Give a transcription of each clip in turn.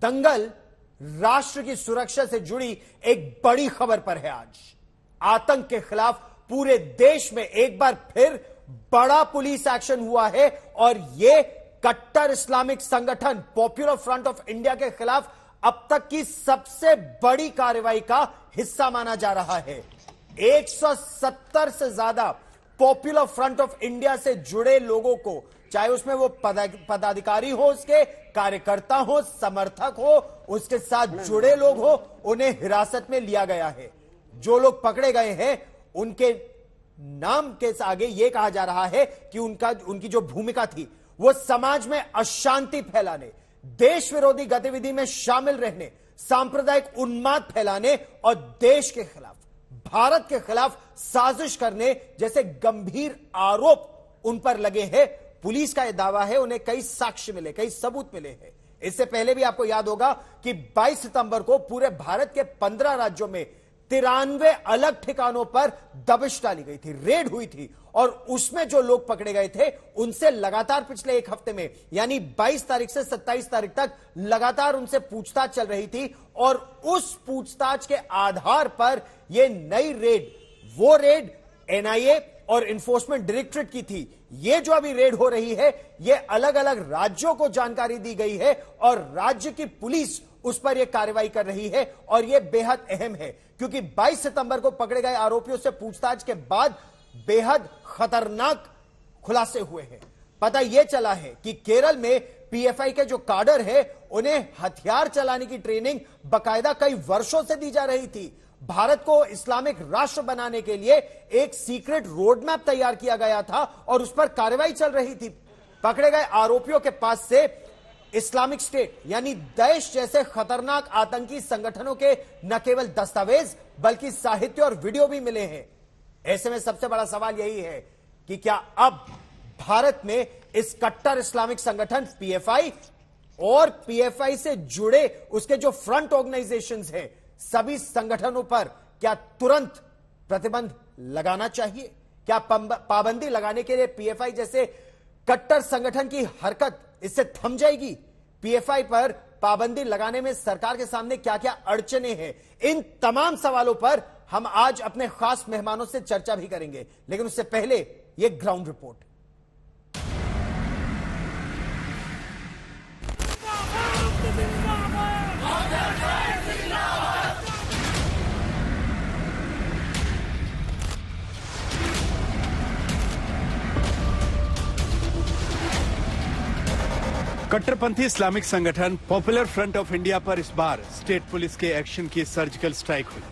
दंगल राष्ट्र की सुरक्षा से जुड़ी एक बड़ी खबर पर है। आज आतंक के खिलाफ पूरे देश में एक बार फिर बड़ा पुलिस एक्शन हुआ है और यह कट्टर इस्लामिक संगठन पॉपुलर फ्रंट ऑफ इंडिया के खिलाफ अब तक की सबसे बड़ी कार्रवाई का हिस्सा माना जा रहा है। 170 से ज्यादा पॉपुलर फ्रंट ऑफ इंडिया से जुड़े लोगों को, चाहे उसमें वो पदाधिकारी हो, उसके कार्यकर्ता हो, समर्थक हो, उसके साथ जुड़े लोग हो, उन्हें हिरासत में लिया गया है। जो लोग पकड़े गए हैं उनके नाम के आगे यह कहा जा रहा है कि उनकी जो भूमिका थी वो समाज में अशांति फैलाने, देश विरोधी गतिविधि में शामिल रहने, सांप्रदायिक उन्माद फैलाने और देश के खिलाफ, भारत के खिलाफ साजिश करने जैसे गंभीर आरोप उन पर लगे हैं। पुलिस का यह दावा है, उन्हें कई साक्ष्य मिले, कई सबूत मिले हैं। इससे पहले भी आपको याद होगा कि 22 सितंबर को पूरे भारत के 15 राज्यों में 93 अलग ठिकानों पर दबिश डाली गई थी, रेड हुई थी और उसमें जो लोग पकड़े गए थे उनसे लगातार पिछले एक हफ्ते में यानी 22 तारीख से 27 तारीख तक लगातार उनसे पूछताछ चल रही थी और उस पूछताछ के आधार पर यह नई रेड, वो रेड एनआईए और एनफोर्समेंट डायरेक्टरेट की थी। यह जो अभी रेड हो रही है, यह अलग अलग राज्यों को जानकारी दी गई है और राज्य की पुलिस उस पर यह कार्रवाई कर रही है और यह बेहद अहम है क्योंकि 22 सितंबर को पकड़े गए आरोपियों से पूछताछ के बाद बेहद खतरनाक खुलासे हुए हैं। पता यह चला है कि केरल में पीएफआई के जो काडर है उन्हें हथियार चलाने की ट्रेनिंग बकायदा कई वर्षों से दी जा रही थी। भारत को इस्लामिक राष्ट्र बनाने के लिए एक सीक्रेट रोड मैप तैयार किया गया था और उस पर कार्रवाई चल रही थी। पकड़े गए आरोपियों के पास से इस्लामिक स्टेट यानी दाइश जैसे खतरनाक आतंकी संगठनों के न केवल दस्तावेज बल्कि साहित्य और वीडियो भी मिले हैं। ऐसे में सबसे बड़ा सवाल यही है कि क्या अब भारत में इस कट्टर इस्लामिक संगठन पीएफआई और पीएफआई से जुड़े उसके जो फ्रंट ऑर्गेनाइजेशंस हैं, सभी संगठनों पर क्या तुरंत प्रतिबंध लगाना चाहिए? क्या पाबंदी लगाने के लिए पीएफआई जैसे कट्टर संगठन की हरकत इससे थम जाएगी? पीएफआई पर पाबंदी लगाने में सरकार के सामने क्या क्या अड़चने हैं? इन तमाम सवालों पर हम आज अपने खास मेहमानों से चर्चा भी करेंगे, लेकिन उससे पहले यह ग्राउंड रिपोर्ट। कट्टरपंथी इस्लामिक संगठन पॉपुलर फ्रंट ऑफ इंडिया पर इस बार स्टेट पुलिस के एक्शन की सर्जिकल स्ट्राइक हुई।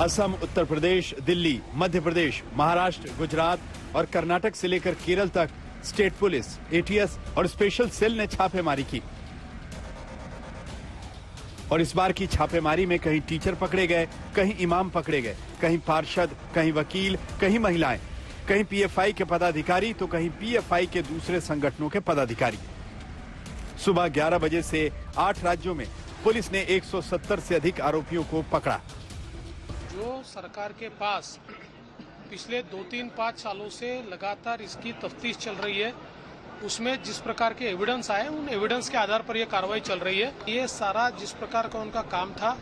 असम, उत्तर प्रदेश, दिल्ली, मध्य प्रदेश, महाराष्ट्र, गुजरात और कर्नाटक से लेकर केरल तक स्टेट पुलिस, एटीएस और स्पेशल सेल ने छापेमारी की। और इस बार की छापेमारी में कहीं टीचर पकड़े गए, कहीं इमाम पकड़े गए, कहीं पार्षद, कहीं वकील, कहीं महिलाएं, कहीं पीएफआई के पदाधिकारी तो कहीं पीएफआई के दूसरे संगठनों के पदाधिकारी। सुबह 11 बजे से 8 राज्यों में पुलिस ने 170 से अधिक आरोपियों को पकड़ा। जो सरकार के पास पिछले 2-3-5 सालों से लगातार इसकी तफ्तीश चल रही है, उसमें जिस प्रकार के एविडेंस आए उन एविडेंस के आधार पर यह कार्रवाई चल रही है। ये सारा जिस प्रकार का उनका काम था,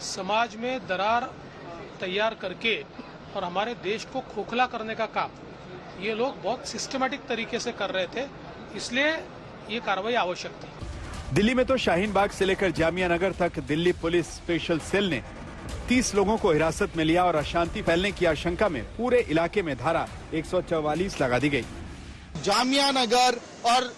समाज में दरार तैयार करके और हमारे देश को खोखला करने का काम ये लोग बहुत सिस्टमैटिक तरीके से कर रहे थे, इसलिए ये कार्रवाई आवश्यक थी। दिल्ली में तो शाहीन बाग से लेकर जामिया नगर तक दिल्ली पुलिस स्पेशल सेल ने 30 लोगों को हिरासत में लिया और अशांति फैलने की आशंका में पूरे इलाके में धारा 144 लगा दी गई। जामिया नगर और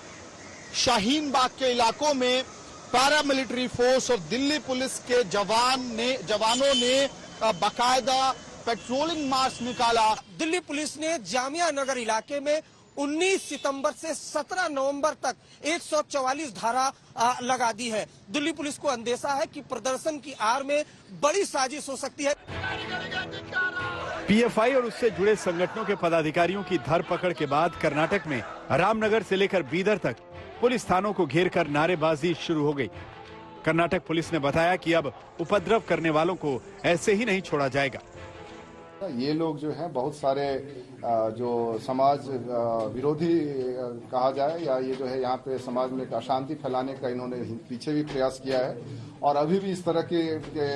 शाहीन बाग के इलाकों में पैरामिलिट्री फोर्स और दिल्ली पुलिस के जवानों ने बाकायदा पेट्रोलिंग मार्च निकाला। दिल्ली पुलिस ने जामिया नगर इलाके में 19 सितंबर से 17 नवंबर तक 144 धारा लगा दी है। दिल्ली पुलिस को अंदेशा है कि प्रदर्शन की आड़ में बड़ी साजिश हो सकती है। पीएफआई और उससे जुड़े संगठनों के पदाधिकारियों की धरपकड़ के बाद कर्नाटक में रामनगर से लेकर बीदर तक पुलिस थानों को घेरकर नारेबाजी शुरू हो गई। कर्नाटक पुलिस ने बताया कि अब उपद्रव करने वालों को ऐसे ही नहीं छोड़ा जाएगा। ये लोग जो हैं बहुत सारे जो समाज विरोधी कहा जाए या ये जो है यहाँ पे समाज में अशांति फैलाने का इन्होंने पीछे भी प्रयास किया है और अभी भी इस तरह की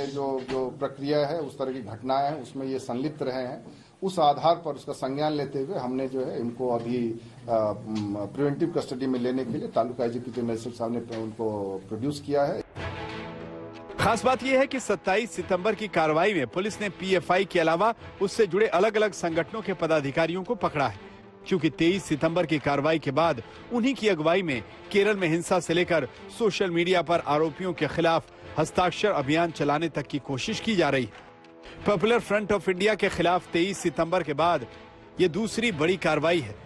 जो प्रक्रिया है उस तरह की घटनाएं हैं उसमें ये संलिप्त रहे हैं। उस आधार पर उसका संज्ञान लेते हुए हमने जो है इनको अभी प्रिवेंटिव कस्टडी में लेने के लिए तालुका एग्जीक्यूटिव मजिस्ट्रेट साहब ने उनको प्रोड्यूस किया है। खास बात यह है कि 27 सितंबर की कार्रवाई में पुलिस ने पीएफआई के अलावा उससे जुड़े अलग अलग संगठनों के पदाधिकारियों को पकड़ा है, क्योंकि 23 सितंबर की कार्रवाई के बाद उन्हीं की अगुवाई में केरल में हिंसा से लेकर सोशल मीडिया पर आरोपियों के खिलाफ हस्ताक्षर अभियान चलाने तक की कोशिश की जा रही है। पॉपुलर फ्रंट ऑफ इंडिया के खिलाफ 23 सितंबर के बाद ये दूसरी बड़ी कार्रवाई है।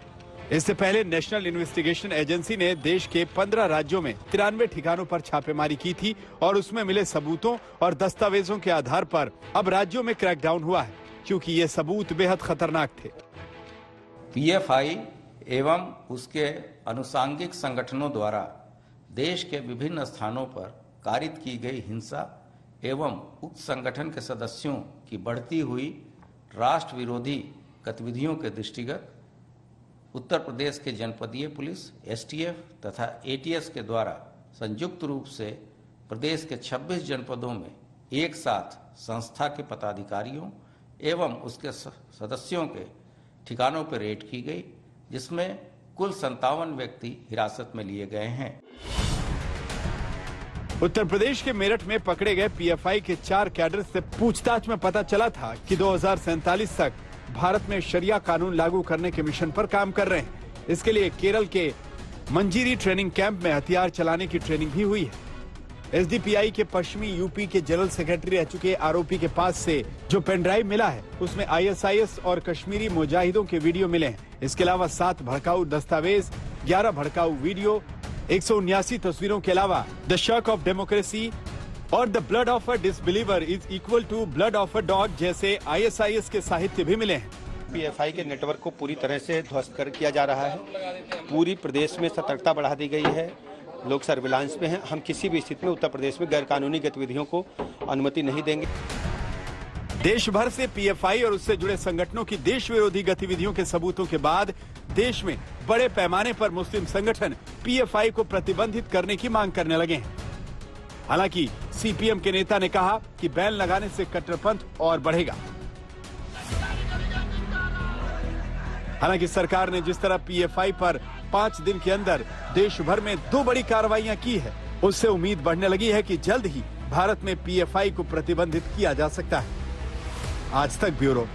इससे पहले नेशनल इन्वेस्टिगेशन एजेंसी ने देश के 15 राज्यों में 93 ठिकानों पर छापेमारी की थी और उसमें मिले सबूतों और दस्तावेजों के आधार पर अब राज्यों में क्रैकडाउन हुआ है, क्योंकि ये सबूत बेहद खतरनाक थे। पीएफआई एवं उसके अनुसांगिक संगठनों द्वारा देश के विभिन्न स्थानों पर कारित की गई हिंसा एवं उक्त संगठन के सदस्यों की बढ़ती हुई राष्ट्र विरोधी गतिविधियों के दृष्टिगत उत्तर प्रदेश के जनपदीय पुलिस, एसटीएफ तथा एटीएस के द्वारा संयुक्त रूप से प्रदेश के 26 जनपदों में एक साथ संस्था के पदाधिकारियों एवं उसके सदस्यों के ठिकानों पर रेड की गई, जिसमें कुल 57 व्यक्ति हिरासत में लिए गए हैं। उत्तर प्रदेश के मेरठ में पकड़े गए पीएफआई के 4 कैडर से पूछताछ में पता चला था कि 2047 तक भारत में शरिया कानून लागू करने के मिशन पर काम कर रहे हैं। इसके लिए केरल के मंजीरी ट्रेनिंग कैंप में हथियार चलाने की ट्रेनिंग भी हुई है। एसडीपीआई के पश्चिमी यूपी के जनरल सेक्रेटरी रह चुके आरोपी के पास से जो पेनड्राइव मिला है उसमें आईएसआईएस और कश्मीरी मुजाहिदों के वीडियो मिले हैं। इसके अलावा 7 भड़काऊ दस्तावेज, 11 भड़काऊ वीडियो, 179 तस्वीरों के अलावा द शॉक ऑफ डेमोक्रेसी और the blood of a disbeliever is equal to blood of a dog जैसे आईएसआईएस के साहित्य भी मिले हैं। पीएफआई के नेटवर्क को पूरी तरह से ध्वस्त किया जा रहा है। पूरी प्रदेश में सतर्कता बढ़ा दी गई है। लोग सर्विलांस में हैं। हम किसी भी स्थिति में उत्तर प्रदेश में गैरकानूनी गतिविधियों को अनुमति नहीं देंगे। देश भर से पीएफआई और उससे जुड़े संगठनों की देश विरोधी गतिविधियों के सबूतों के बाद देश में बड़े पैमाने पर मुस्लिम संगठन पीएफआई को प्रतिबंधित करने की मांग करने लगे हैं। हालांकि सीपीएम के नेता ने कहा कि बैन लगाने से कट्टरपंथ और बढ़ेगा। हालांकि सरकार ने जिस तरह पीएफआई पर 5 दिन के अंदर देश भर में 2 बड़ी कार्रवाइयां की है, उससे उम्मीद बढ़ने लगी है कि जल्द ही भारत में पीएफआई को प्रतिबंधित किया जा सकता है। आज तक ब्यूरो।